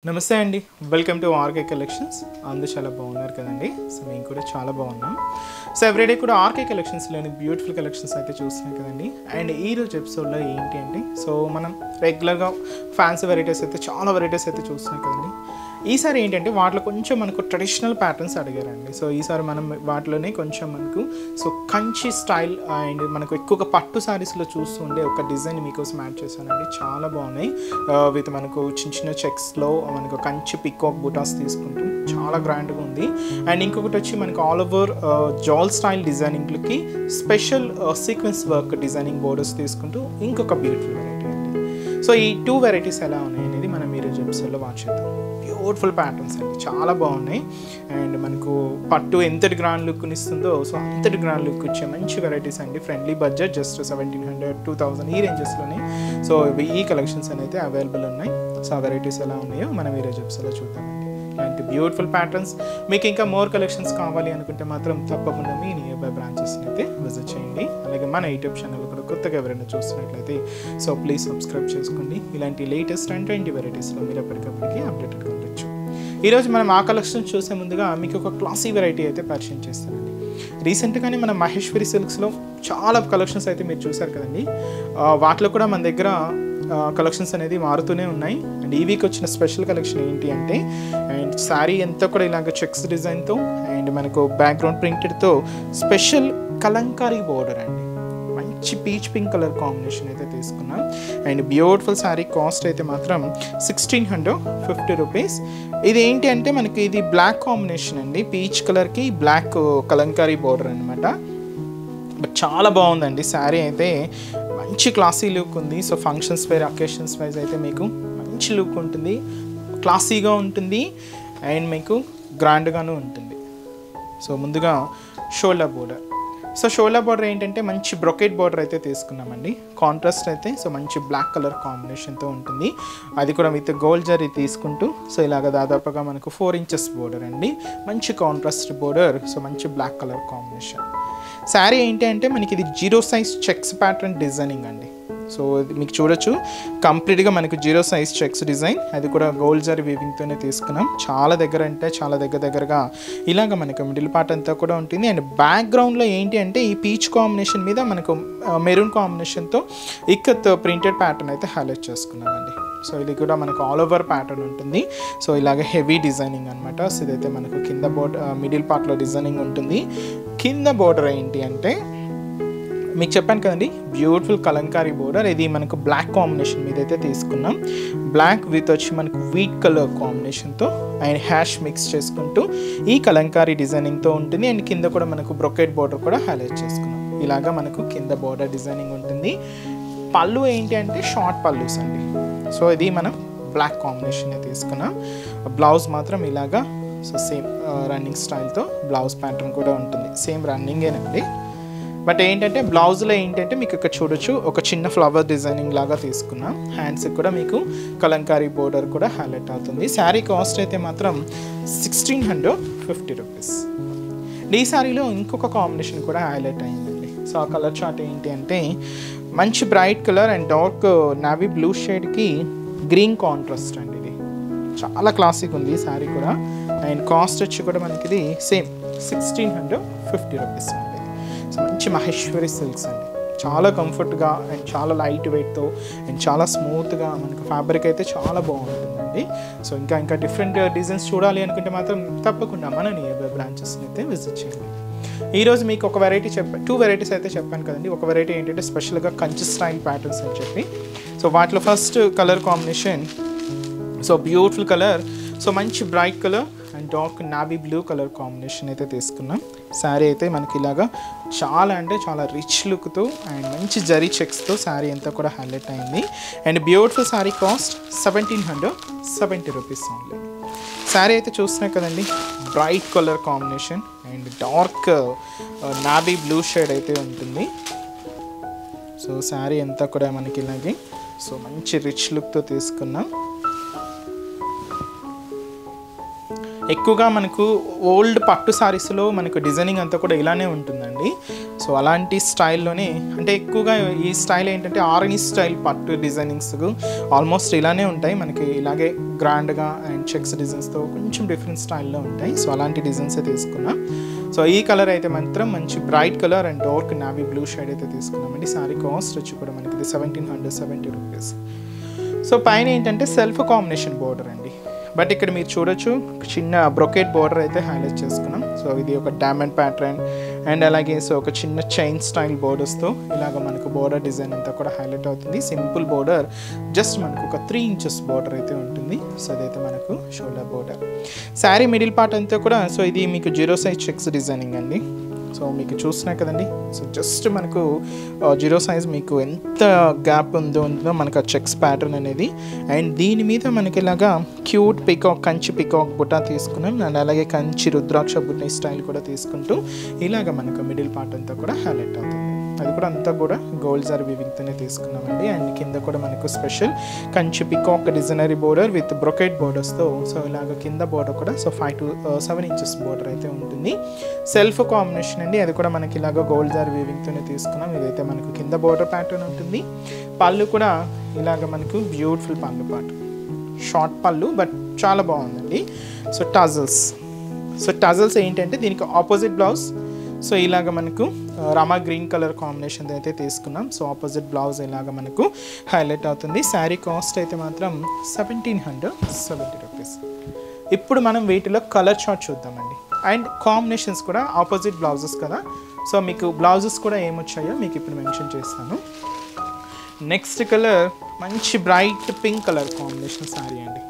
నమస్తే అండి, welcome to RK collections. అందరూ చాలా బాగున్నారు కదండి. సో మేము కూడా చాలా బాగున్నాం. సో ఎవ్రీడే కూడా ఆర్కే కలెక్షన్స్లోని బ్యూటిఫుల్ కలెక్షన్స్ అయితే చూస్తున్నాం కదండి. అండ్ ఈరోజు ఎపిసోడ్లో ఏంటి అంటే, సో మనం రెగ్యులర్గా ఫ్యాన్సీ వెరైటీస్ అయితే చాలా వెరైటీస్ అయితే చూస్తున్నాం కదండి. ఈసారి ఏంటంటే వాటిలో కొంచెం మనకు ట్రెడిషనల్ ప్యాటర్న్స్ అడిగారండి. సో ఈసారి మనం వాటిలోనే కొంచెం మనకు సో కంచి స్టైల్ అండ్ మనకు ఎక్కువగా పట్టు శారీస్లో చూస్తూ ఉండే ఒక డిజైన్ మీకోసం యాడ్ చేశానండి. చాలా బాగున్నాయి. విత్ మనకు చిన్న చిన్న చెక్స్లో మనకు కంచి పికాక్ బూటాస్ తీసుకుంటూ చాలా గ్రాండ్గా ఉంది. అండ్ ఇంకొకటి వచ్చి మనకు ఆల్ ఓవర్ జాల్ స్టైల్ డిజైనింగ్లకి special sequence work designing borders తీసుకుంటూ ఇంకొక బ్యూటిఫుల్ వెరైటీ అండి. సో ఈ టూ వెరైటీస్ ఎలా ఉన్నాయి అనేది మనం ఈరోజు ఎపిసోడ్లో వాచ్ చేద్దాం. బ్యూటిఫుల్ ప్యాటర్న్స్ అండి, చాలా బాగున్నాయి. అండ్ మనకు పట్టు ఎంతటి గ్రాండ్ లుక్ని ఇస్తుందో సో అంతటి గ్రాండ్ లుక్ వచ్చే మంచి వెరైటీస్ అండి. ఫ్రెండ్లీ బడ్జెట్ జస్ట్ 1700, 2000 ఈ రేంజెస్లోనే సో ఈ కలెక్షన్స్ అయితే అవైలబుల్ ఉన్నాయి. సో ఆ వెరైటీస్ ఎలా ఉన్నాయో మనం ఈరోజు ఎపిసోడ్లో చూద్దామండి. ఇలాంటి బ్యూటిఫుల్ ప్యాటర్న్స్ మీకు ఇంకా మోర్ కలెక్షన్స్ కావాలి అనుకుంటే మాత్రం తప్పకుండా మీ నియర్ బై బ్రాంచెస్ని అయితే విజిట్ చేయండి. అలాగే మన యూట్యూబ్ ఛానల్ కూడా కొత్తగా ఎవరైనా చూస్తున్నట్లయితే సో ప్లీజ్ సబ్స్క్రైబ్ చేసుకోండి. ఇలాంటి లేటెస్ట్ అండ్ 20 వెరైటీస్లో మీరు ఎప్పటికప్పటికి అప్డేటెడ్గా ఉండొచ్చు. ఈరోజు మనం ఆ కలెక్షన్స్ చూసే ముందుగా మీకు ఒక క్లాసీ వెరైటీ అయితే పరిచయం చేస్తానండి. రీసెంట్గానే మన మహేశ్వరి సిల్క్స్లో చాలా కలెక్షన్స్ అయితే మీరు చూసారు కదండి. వాటిలో కూడా మన దగ్గర కలెక్షన్స్ అనేది మారుతూనే ఉన్నాయి. అండ్ ఈ వీక్ వచ్చిన స్పెషల్ కలెక్షన్ ఏంటి అంటే, అండ్ శారీ అంతా కూడా ఇలాగ చెక్స్ డిజైన్తో అండ్ మనకు బ్యాక్గ్రౌండ్ ప్రింటెడ్తో స్పెషల్ కలంకారీ బోర్డర్ అండి. మంచి పీచ్ పింక్ కలర్ కాంబినేషన్ అయితే తీసుకున్నాం. అండ్ బ్యూటిఫుల్ శారీ కాస్ట్ అయితే మాత్రం 1650 రూపీస్. ఇది ఏంటి అంటే మనకి ఇది బ్లాక్ కాంబినేషన్ అండి, పీచ్ కలర్కి బ్లాక్ కలంకారీ బోర్డర్ అనమాట. బట్ చాలా బాగుందండి శారీ అయితే, మంచి క్లాసీ లుక్ ఉంది. So functions wear occasions wise అయితే మీకు మంచి లుక్ ఉంటుంది, క్లాసీగా ఉంటుంది అండ్ మీకు గ్రాండ్గాను ఉంటుంది. సో ముందుగా shoulder border. So shoulder border ఏంటంటే మంచి బ్రొకెట్ బోర్డర్ అయితే తీసుకున్నామండి. కాంట్రాస్ట్ అయితే సో మంచి బ్లాక్ కలర్ కాంబినేషన్తో ఉంటుంది. అది కూడా విత్ గోల్డ్ జరీ తీసుకుంటూ సో ఇలాగ దాదాపుగా మనకు 4 ఇంచెస్ బోర్డర్ అండి. మంచి కాంట్రాస్ట్ బోర్డర్, సో మంచి బ్లాక్ కలర్ కాంబినేషన్. శారీ ఏంటి అంటే మనకి ఇది 0 సైజ్ చెక్స్ ప్యాటర్న్ డిజైనింగ్ అండి. సో ఇది మీకు చూడొచ్చు కంప్లీట్గా మనకు 0 సైజ్ చెక్స్ డిజైన్, అది కూడా గోల్డ్ జరీ వీవింగ్తోనే తీసుకున్నాం. చాలా దగ్గర అంటే చాలా దగ్గరగా ఇలాగ మనకు మిడిల్ పార్ట్ అంతా కూడా ఉంటుంది. అండ్ బ్యాక్గ్రౌండ్లో ఏంటి అంటే ఈ పీచ్ కాంబినేషన్ మీద మనకు మెరూన్ కాంబినేషన్తో ఇక్కత్ ప్రింటెడ్ ప్యాటర్న్ అయితే హైలైట్ చేసుకున్నామండి. సో ఇది కూడా మనకు ఆల్ ఓవర్ ప్యాటర్న్ ఉంటుంది. సో ఇలాగ హెవీ డిజైనింగ్ అనమాట. సో ఇదైతే మనకు కింద బోర్డర్ మిడిల్ పార్ట్లో డిజైనింగ్ ఉంటుంది. కింద బోర్డర్ ఏంటి అంటే మీకు చెప్పాను కదండి, బ్యూటిఫుల్ కలంకారీ బోర్డర్. ఇది మనకు బ్లాక్ కాంబినేషన్ మీద అయితే తీసుకున్నాం. బ్లాక్ విత్ వచ్చి మనకు వీట్ కలర్ కాంబినేషన్తో అండ్ హ్యాష్ మిక్స్ చేసుకుంటూ ఈ కలంకారీ డిజైనింగ్తో ఉంటుంది. అండ్ కింద కూడా మనకు బ్రొకెట్ బోర్డర్ కూడా హైలైట్ చేసుకున్నాం. ఇలాగా మనకు కింద బోర్డర్ డిజైనింగ్ ఉంటుంది. పళ్ళు ఏంటి అంటే షార్ట్ పళ్ళుస్ అండి. సో ఇది మనం బ్లాక్ కాంబినేషన్ తీసుకున్నాం. బ్లౌజ్ మాత్రం ఇలాగా సో సేమ్ రన్నింగ్ స్టైల్తో బ్లౌజ్ ప్యాటర్న్ కూడా ఉంటుంది. సేమ్ రన్నింగేనండి. బట్ ఏంటంటే బ్లౌజ్లో ఏంటంటే మీకు ఇక్కడ చూడొచ్చు ఒక చిన్న ఫ్లవర్ డిజైనింగ్ లాగా తీసుకున్నాం. హ్యాండ్స్కి కూడా మీకు కలంకారీ బోర్డర్ కూడా హైలైట్ అవుతుంది. శారీ కాస్ట్ అయితే మాత్రం 1650 రూపీస్. ఈ శారీలో ఇంకొక కాంబినేషన్ కూడా హైలైట్ అయిందండి. సో ఆ కలర్ చార్ట్ ఏంటి అంటే మంచి bright colour and dark navy blue షేడ్కి గ్రీన్ కాంట్రాస్ట్ అండి. ఇది చాలా క్లాసిక్ ఉంది ఈ శారీ కూడా. అండ్ కాస్ట్ వచ్చి కూడా మనకి ఇది సేమ్ 1650 రూపీస్ అండి. సో మంచి మహేశ్వరి సిల్క్స్ అండి, చాలా కంఫర్ట్గా అండ్ చాలా లైట్ వెయిట్తో అండ్ చాలా స్మూత్గా మనకు ఫ్యాబ్రిక్ అయితే చాలా బాగుంటుందండి. సో ఇంకా డిఫరెంట్ డిజైన్స్ చూడాలి అనుకుంటే మాత్రం తప్పకుండా మన నియర్ బై బ్రాంచెస్ని అయితే విజిట్ చేయండి. ఈరోజు మీకు ఒక వెరైటీ 2 వెరైటీస్ అయితే చెప్పాను కదండి. ఒక వెరైటీ ఏంటంటే స్పెషల్గా కంచి స్టైల్ ప్యాటర్న్స్ అని చెప్పి. సో వాటిలో first colour combination so beautiful colour, so మంచి bright colour and dark navy blue colour combination అయితే తీసుకున్నాం. శారీ అయితే మనకి ఇలాగా చాలా అంటే చాలా రిచ్ లుక్తో అండ్ మంచి జరీ చెక్స్తో శారీ అంతా కూడా హైలైట్ అయింది. And beautiful sari cost 1770 rupees only. Sari అయితే చూస్తున్నాయి కదండి, bright colour combination and dark navy blue shade అయితే ఉంటుంది. సో శారీ అంతా కూడా మనకి ఇలాగే సో మంచి రిచ్ లుక్తో తీసుకున్నాం. ఎక్కువగా మనకు ఓల్డ్ పట్టు సారీస్లో మనకు డిజైనింగ్ అంతా కూడా ఇలానే ఉంటుందండి. సో అలాంటి స్టైల్లోనే అంటే ఎక్కువగా ఈ స్టైల్ ఏంటంటే ఆర్గనైజ్ స్టైల్ పట్టు డిజైనింగ్స్ ఆల్మోస్ట్ ఇలానే ఉంటాయి. మనకి ఇలాగే గ్రాండ్గా అండ్ చెక్స్ డిజైన్స్తో కొంచెం డిఫరెంట్ స్టైల్లో ఉంటాయి. సో అలాంటి డిజైన్సే తీసుకున్నాం. సో ఈ కలర్ అయితే మాత్రం మంచి bright colour and dark navy blue shade అయితే తీసుకున్నామండి. సారీ కాస్ట్ వచ్చి కూడా మనకి ఇది 1770 రూపీస్. సో పైన ఏంటంటే సెల్ఫ్ కాంబినేషన్ బోర్డర్ అండి. బట్ ఇక్కడ మీరు చూడొచ్చు చిన్న బ్రొకేట్ బోర్డర్ అయితే హైలైట్ చేసుకున్నాం. సో ఇది ఒక డైమండ్ ప్యాటర్న్ అండ్ అలాగే సో ఒక చిన్న చైన్ స్టైల్ బోర్డర్స్తో ఇలాగ మనకు బోర్డర్ డిజైన్ అంతా కూడా హైలైట్ అవుతుంది. సింపుల్ బోర్డర్, జస్ట్ మనకు ఒక 3 ఇంచెస్ బోర్డర్ అయితే ఉంటుంది. సో అదైతే మనకు shoulder border. Sari middle part అంతా కూడా సో ఇది మీకు 0 సైజ్ చెక్స్ డిజైనింగ్ అండి. సో మీకు చూస్తున్నా కదండి. సో జస్ట్ మనకు 0 సైజ్ మీకు ఎంత గ్యాప్ ఉందో మనకు ఆ చెక్స్ ప్యాటర్న్ అనేది. అండ్ దీని మీద మనకి ఇలాగా క్యూట్ పికాక్, కంచి పికాక్ బుట్ట తీసుకున్నాం. అండ్ అలాగే కంచి రుద్రాక్ష బుట్ట స్టైల్ కూడా తీసుకుంటూ ఇలాగ మనకు మిడిల్ పార్ట్ అంతా కూడా హైలైట్ అవుతుంది. అది కూడా అంతా కూడా గోల్డ్ జరీ వీవింగ్తోనే తీసుకున్నామండి. అండ్ కింద కూడా మనకు స్పెషల్ కంచి పికాక్ డిజైనరీ బోర్డర్ విత్ బ్రొకేట్ బోర్డర్స్తో సో ఇలాగ కింద బోర్డర్ కూడా సో 5 to 7 ఇంచెస్ బోర్డర్ అయితే ఉంటుంది. సెల్ఫ్ కాంబినేషన్ అండి. అది కూడా మనకి ఇలాగ గోల్డ్ జరీ వీవింగ్తోనే తీసుకున్నాం. ఇదైతే మనకు కింద బోర్డర్ ప్యాటర్న్ ఉంటుంది. పళ్ళు కూడా ఇలాగ మనకు బ్యూటిఫుల్ పళ్ళు పార్ట్, షార్ట్ పళ్ళు బట్ చాలా బాగుందండి. సో టజల్స్ ఏంటంటే దీనికి ఆపోజిట్ బ్లౌజ్ సో ఇలాగ మనకు రామా గ్రీన్ కలర్ కాంబినేషన్ అయితే తీసుకున్నాం. సో ఆపోజిట్ బ్లౌజ్ ఇలాగ మనకు హైలైట్ అవుతుంది. శారీ కాస్ట్ అయితే మాత్రం 1770 రూపీస్. ఇప్పుడు మనం వీటిలో కలర్ చార్ట్ చూద్దామండి. అండ్ కాంబినేషన్స్ కూడా ఆపోజిట్ బ్లౌజెస్ కదా. సో మీకు బ్లౌజెస్ కూడా ఏమొచ్చాయో మీకు ఇప్పుడు మెన్షన్ చేస్తాను. నెక్స్ట్ కలర్ మంచి bright pink colour combination sari అండి.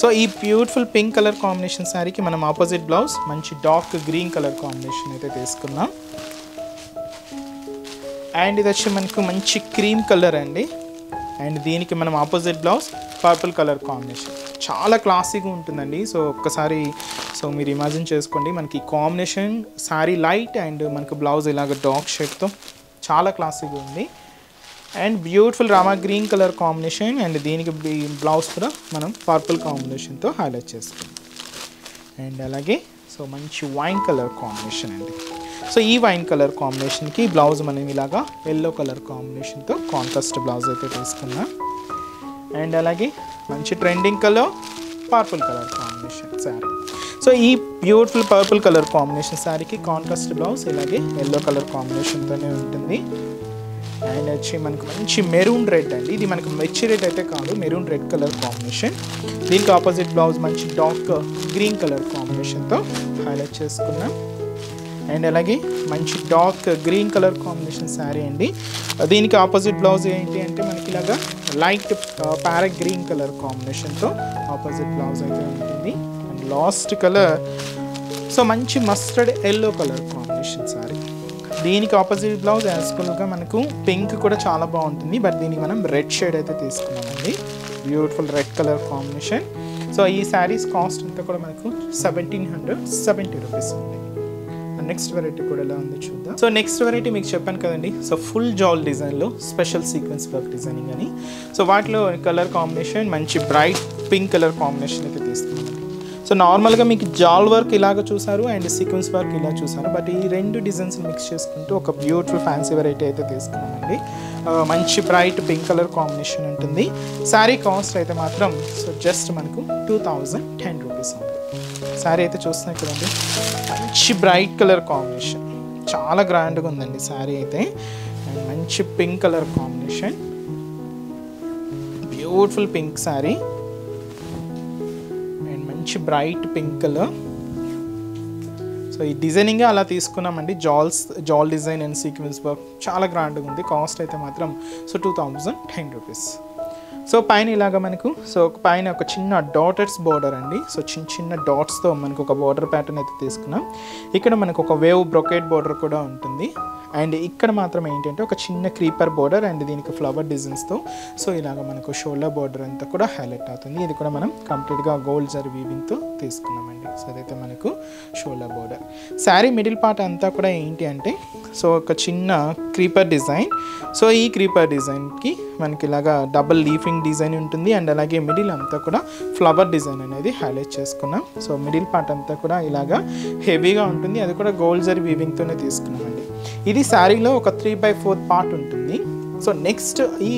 సో ఈ బ్యూటిఫుల్ పింక్ కలర్ కాంబినేషన్ శారీకి మనం ఆపోజిట్ బ్లౌజ్ మంచి డార్క్ గ్రీన్ కలర్ కాంబినేషన్ అయితే తీసుకున్నాం. అండ్ ఇది వచ్చి మనకు మంచి క్రీమ్ కలర్ అండి. అండ్ దీనికి మనం opposite blouse purple colour combination చాలా క్లాసీగా ఉంటుందండి. సో ఒక్కసారి సో మీరు ఇమాజిన్ చేసుకోండి, మనకి కాంబినేషన్ శారీ లైట్ అండ్ మనకు బ్లౌజ్ ఇలాగ డార్క్ షేడ్తో చాలా క్లాసీగా ఉంది. And beautiful Rama green colour combination and దీనికి బ్లౌజ్ కూడా మనం పర్పుల్ కాంబినేషన్తో హైలైట్ చేసుకుంటాం. అండ్ అలాగే సో మంచి వైన్ కలర్ కాంబినేషన్ అండి. సో ఈ వైన్ కలర్ కాంబినేషన్కి బ్లౌజ్ మనం ఇలాగా ఎల్లో కలర్ కాంబినేషన్తో కాంట్రాస్ట్ బ్లౌజ్ అయితే తీసుకున్నాం. అండ్ అలాగే మంచి trending colour purple colour combination sari. So ఈ బ్యూటిఫుల్ పర్పుల్ కలర్ కాంబినేషన్ శారీకి కాంట్రాస్ట్ బ్లౌజ్ ఇలాగే ఎల్లో కలర్ కాంబినేషన్తోనే ఉంటుంది. అండ్ వచ్చి మనకు మంచి మెరూన్ రెడ్ అండి. ఇది మనకు మెచ్చి రెడ్ అయితే కాదు, మెరూన్ రెడ్ కలర్ కాంబినేషన్. దీనికి ఆపోజిట్ బ్లౌజ్ మంచి డార్క్ గ్రీన్ కలర్ కాంబినేషన్తో హైలైట్ చేసుకున్నాం. అండ్ అలాగే మంచి dark green colour combination sari అండి. దీనికి ఆపోజిట్ బ్లౌజ్ ఏంటి అంటే మనకి ఇలాగా లైట్ ప్యారెట్ గ్రీన్ కలర్ కాంబినేషన్తో ఆపోజిట్ బ్లౌజ్ అయితే ఉంటుంది. అండ్ లాస్ట్ కలర్ సో మంచి mustard yellow colour combination sari. దీనికి ఆపోజిట్ బ్లౌజ్ యాజ్ఫుల్గా మనకు పింక్ కూడా చాలా బాగుంటుంది. బట్ దీనికి మనం రెడ్ షేడ్ అయితే తీసుకున్నామండి. Beautiful red colour combination. So ఈ శారీస్ కాస్ట్ అంతా కూడా మనకు 1770 రూపీస్ ఉంది. నెక్స్ట్ వెరైటీ కూడా ఎలా ఉందో చూద్దాం. సో నెక్స్ట్ వెరైటీ మీకు చెప్పాను కదండి. సో ఫుల్ జాల్ డిజైన్లో స్పెషల్ సీక్వెన్స్ వర్క్ డిజైనింగ్ అని. సో వాటిలో కలర్ కాంబినేషన్ మంచి బ్రైట్ పింక్ కలర్ కాంబినేషన్ అయితే తీసుకున్నామండి. సో నార్మల్గా మీకు జాల్ వర్క్ ఇలాగ చూసారు అండ్ సీక్వెన్స్ వర్క్ ఇలా చూసారు. బట్ ఈ రెండు డిజైన్స్ మిక్స్ చేసుకుంటూ ఒక బ్యూటిఫుల్ ఫ్యాన్సీ వెరైటీ అయితే తీసుకున్నామండి. మంచి బ్రైట్ పింక్ కలర్ కాంబినేషన్ ఉంటుంది. శారీ కాస్ట్ అయితే మాత్రం సో జస్ట్ మనకు 2010 రూపీస్ ఉంది. శారీ అయితే చూస్తున్నాయి కదండి, మంచి బ్రైట్ కలర్ కాంబినేషన్, చాలా గ్రాండ్గా ఉందండి శారీ అయితే. అండ్ మంచి pink colour combination, beautiful pink sari and మంచి బ్రైట్ పింక్ కలర్. సో ఈ డిజైనింగ్ అలా తీసుకున్నామండి. జాల్ డిజైన్ అండ్ సీక్వెన్స్ వర్క్ చాలా గ్రాండ్గా ఉంది. కాస్ట్ అయితే మాత్రం సో 2010 రూపీస్. సో పైన ఇలాగ మనకు సో పైన ఒక చిన్న డాటెడ్స్ బోర్డర్ అండి. సో చిన్న డాట్స్తో మనకు ఒక బోర్డర్ ప్యాటర్న్ అయితే తీసుకున్నాం. ఇక్కడ మనకు ఒక వేవ్ బ్రొకేట్ బోర్డర్ కూడా ఉంటుంది. అండ్ ఇక్కడ మాత్రం ఏంటంటే ఒక చిన్న క్రీపర్ బోర్డర్ అండ్ దీనికి ఫ్లవర్ డిజైన్స్తో సో ఇలాగ మనకు షోల్డర్ బోర్డర్ అంతా కూడా హైలైట్ అవుతుంది. ఇది కూడా మనం కంప్లీట్గా గోల్డ్ జరీ వీవింగ్తో తీసుకున్నామండి. సో అదైతే మనకు shoulder border. Sari middle part అంతా కూడా ఏంటి అంటే సో ఒక చిన్న క్రీపర్ డిజైన్. సో ఈ క్రీపర్ డిజైన్కి మనకి ఇలాగా డబుల్ లీఫింగ్ డిజైన్ ఉంటుంది. అండ్ అలాగే మిడిల్ అంతా కూడా ఫ్లవర్ డిజైన్ అనేది హైలైట్ చేసుకున్నాం. సో మిడిల్ పార్ట్ అంతా కూడా ఇలాగా హెవీగా ఉంటుంది. అది కూడా గోల్డ్ జరీ వీవింగ్తోనే తీసుకున్నామండి. ఇది శారీలో ఒక 3/4 పార్ట్ ఉంటుంది. సో నెక్స్ట్ ఈ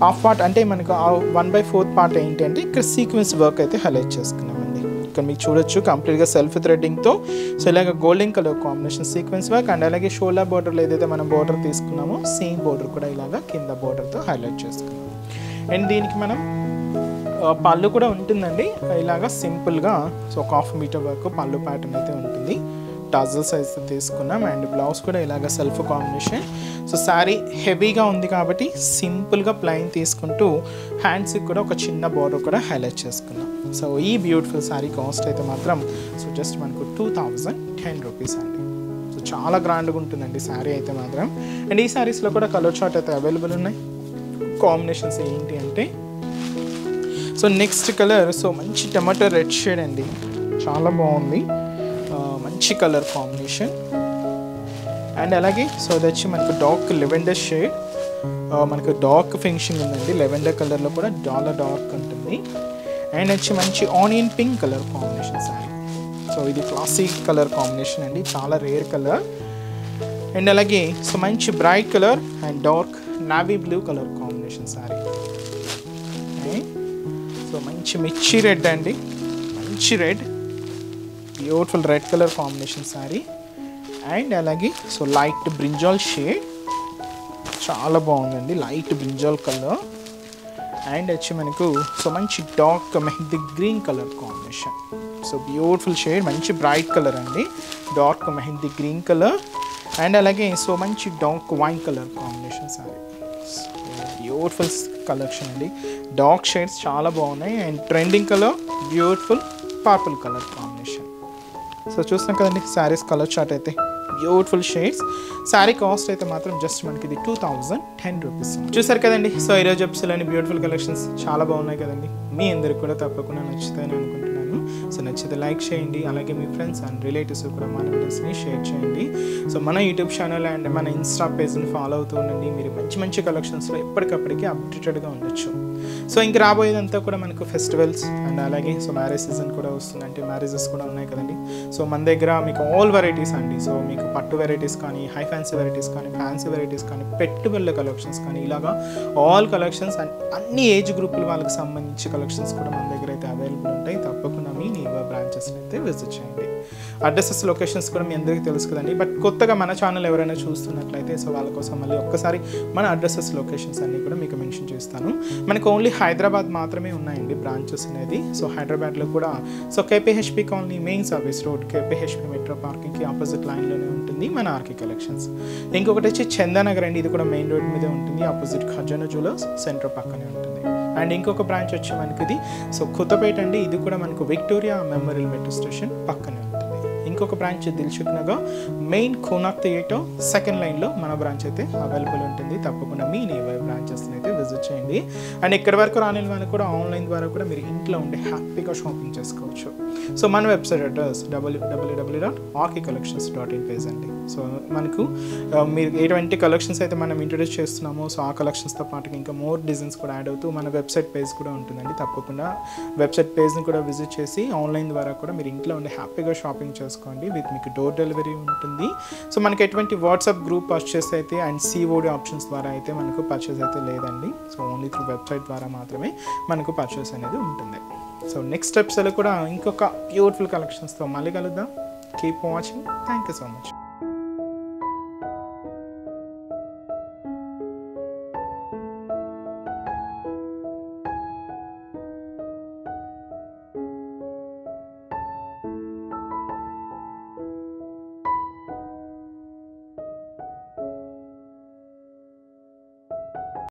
హాఫ్ పార్ట్ అంటే మనకు 1/4 పార్ట్ ఏంటి అంటే ఇక్కడ సీక్వెన్స్ వర్క్ అయితే హైలైట్ చేసుకున్నామండి. ఇక్కడ మీకు చూడొచ్చు కంప్లీట్గా సెల్ఫ్ థ్రెడ్డింగ్తో సో ఇలాగ golden colour combination sequence work and అలాగే షోల్డర్ బోర్డర్లో ఏదైతే మనం బోర్డర్ తీసుకున్నామో సేమ్ బోర్డర్ కూడా ఇలాగ కింద బోర్డర్తో హైలైట్ చేసుకున్నాం. అండ్ దీనికి మనం పళ్ళు కూడా ఉంటుందండి ఇలాగ సింపుల్గా. సో 1/2 మీటర్ వరకు పళ్ళు ప్యాటర్న్ అయితే ఉంటుంది. టజల్ సైజ్ తీసుకున్నాం అండ్ బ్లౌజ్ కూడా ఇలాగ సెల్ఫ్ కాంబినేషన్. సో శారీ హెవీగా ఉంది కాబట్టి సింపుల్గా ప్లెయిన్ తీసుకుంటూ హ్యాండ్స్కి కూడా ఒక చిన్న బోర్డర్ కూడా హైలైట్ చేసుకున్నాం. సో ఈ బ్యూటిఫుల్ శారీ కాస్ట్ అయితే మాత్రం సో జస్ట్ మనకు 2010 రూపీస్ అండి. సో చాలా గ్రాండ్గా ఉంటుందండి శారీ అయితే మాత్రం. అండ్ ఈ శారీస్లో కూడా కలర్ చార్ట్ అయితే అవైలబుల్ ఉన్నాయి. కాంబినేషన్స్ ఏంటి అంటే సో నెక్స్ట్ కలర్ సో మంచి టమాటో రెడ్ షేడ్ అండి, చాలా బాగుంది, మంచి కలర్ కాంబినేషన్. అండ్ అలాగే సో అది వచ్చి మనకు డార్క్ లెవెండర్ షేడ్, మనకు డార్క్ ఫినిషింగ్ ఉందండి. లెవెండర్ కలర్లో కూడా డార్క్ ఉంటుంది. అండ్ వచ్చి మంచి onion pink colour combination sari. So ఇది క్లాసిక్ కలర్ కాంబినేషన్ అండి, చాలా రేర్ కలర్. అండ్ అలాగే సో మంచి bright colour and dark navy blue colour combination sari. So మంచి మిర్చి రెడ్ అండి, మంచి red, beautiful red colour combination sari. And అలాగే సో లైట్ బ్రింజాల్ షేడ్, చాలా బాగుందండి, లైట్ బ్రింజాల్ కలర్. అండ్ వచ్చి మనకు సో మంచి dark mehndi green colour combination. So beautiful shade, మంచి బ్రైట్ కలర్ అండి, dark mehndi green colour. And అలాగే సో మంచి dark wine colour combination sorry. Beautiful collection అండి, డార్క్ షేడ్స్ చాలా బాగున్నాయి. And trending colour beautiful purple colour combination. So చూస్తున్నాం కదండి saris colour chart అయితే బ్యూటిఫుల్ షేడ్స్. శారీ కాస్ట్ అయితే మాత్రం జస్ట్ మనకి ఇది 2010 రూపీస్. చూసారు కదండి. సో ఈరోజు ఎపిసోడ్లోని బ్యూటిఫుల్ కలెక్షన్స్ చాలా బాగున్నాయి కదండి. మీ అందరికి కూడా తప్పకుండా నచ్చుతాయని అనుకుంటున్నాను. సో నచ్చితే లైక్ చేయండి, అలాగే మీ ఫ్రెండ్స్ అండ్ రిలేటివ్స్ కూడా మన వీడియోస్ని షేర్ చేయండి. సో మన యూట్యూబ్ ఛానల్ అండ్ మన ఇన్స్టా పేజ్ని ఫాలో అవుతూ ఉండండి. మీరు మంచి కలెక్షన్స్లో ఎప్పటికప్పటికి అప్డేటెడ్గా ఉండొచ్చు. సో ఇంక రాబోయేదంతా కూడా మనకు ఫెస్టివల్స్ అండ్ అలాగే సో మ్యారేజ్ సీజన్ కూడా వస్తుంది, అంటే మ్యారేజెస్ కూడా ఉన్నాయి కదండి. సో మన దగ్గర మీకు ఆల్ వెరైటీస్ అండి. సో మీకు పట్టు వెరైటీస్ కానీ, హై ఫ్యాన్సీ వెరైటీస్ కానీ, ఫ్యాన్సీ వెరైటీస్ కానీ, పెట్టుబడుల కలెక్షన్స్ కానీ, ఇలాగా ఆల్ కలెక్షన్స్ అండ్ అన్ని ఏజ్ గ్రూపుల వాళ్ళకి సంబంధించి కలెక్షన్స్ కూడా మన దగ్గర అయితే అవైలబుల్ ఉంటాయి. తప్పకుండా మీ నియర్ బ్రాంచెస్ని అయితే విజిట్ చేయండి. అడ్రసెస్ లొకేషన్స్ కూడా మీ అందరికీ తెలుసు కదండి. బట్ కొత్తగా మన ఛానల్ ఎవరైనా చూస్తున్నట్లయితే సో వాళ్ళ కోసం మళ్ళీ ఒక్కసారి మన అడ్రసెస్ లొకేషన్స్ అన్నీ కూడా మీకు మెన్షన్ చేస్తాను. మనకు ఓన్లీ హైదరాబాద్ మాత్రమే ఉన్నాయండి బ్రాంచెస్ అనేది. సో హైదరాబాద్లో కూడా so KPHB colony main service road, KPHB metro పార్కింగ్కి ఆపోజిట్ లైన్లోనే ఉంటుంది మన ఆర్కే కలెక్షన్స్. ఇంకొకటి వచ్చి చందానగర్ అండి, ఇది కూడా మెయిన్ రోడ్ మీదే ఉంటుంది, ఆపోజిట్ ఖజానా జ్యువెలర్స్ సెంటర్ పక్కనే ఉంటుంది. అండ్ ఇంకొక బ్రాంచ్ వచ్చి మనకి ఇది సో కొత్తపేట అండి, ఇది కూడా మనకు విక్టోరియా మెమోరియల్ మెట్రో స్టేషన్ పక్కనే ఉంటుంది. ఇంకొక branch Dilsukh Nagar main Konark theatre second లైన్లో మన బ్రాంచ్ అయితే అవైలబుల్ ఉంటుంది. తప్పకుండా మీ నియర్ బ్రాంచెస్ని అయితే విజిట్ చేయండి. అండ్ ఇక్కడ వరకు రాని వాళ్ళకి కూడా ఆన్లైన్ ద్వారా కూడా మీరు ఇంట్లో ఉండి హ్యాపీగా షాపింగ్ చేసుకోవచ్చు. సో మన వెబ్సైట్ అడ్రస్ www.rkcollections.in పేజ్ అండి. సో మనకు మీరు ఎటువంటి కలెక్షన్స్ అయితే మనం ఇంట్రొడ్యూస్ చేస్తున్నామో సో ఆ కలెక్షన్స్తో పాటు ఇంకా మోర్ డిజైన్స్ కూడా యాడ్ అవుతూ మన వెబ్సైట్ పేజ్ కూడా ఉంటుందండి. తప్పకుండా వెబ్సైట్ పేజ్ని కూడా విజిట్ చేసి ఆన్లైన్ ద్వారా కూడా మీరు ఇంట్లో ఉండి హ్యాపీగా షాపింగ్ చేసుకోండి. విత్ మీకు డోర్ డెలివరీ ఉంటుంది. సో మనకి ఎటువంటి వాట్సాప్ గ్రూప్ పర్చేస్ అయితే అండ్ సిఓడి ఆప్షన్స్ ద్వారా అయితే మనకు పర్చేస్ అయితే లేదండి. సో ఓన్లీ త్రూ వెబ్సైట్ ద్వారా మాత్రమే మనకు పర్చేస్ అనేది ఉంటుంది. సో నెక్స్ట్ ఎపిసోడ్లో కూడా ఇంకొక బ్యూటిఫుల్ కలెక్షన్స్తో మళ్ళీ కలుద్దాం. Keep watching. Thank you so much.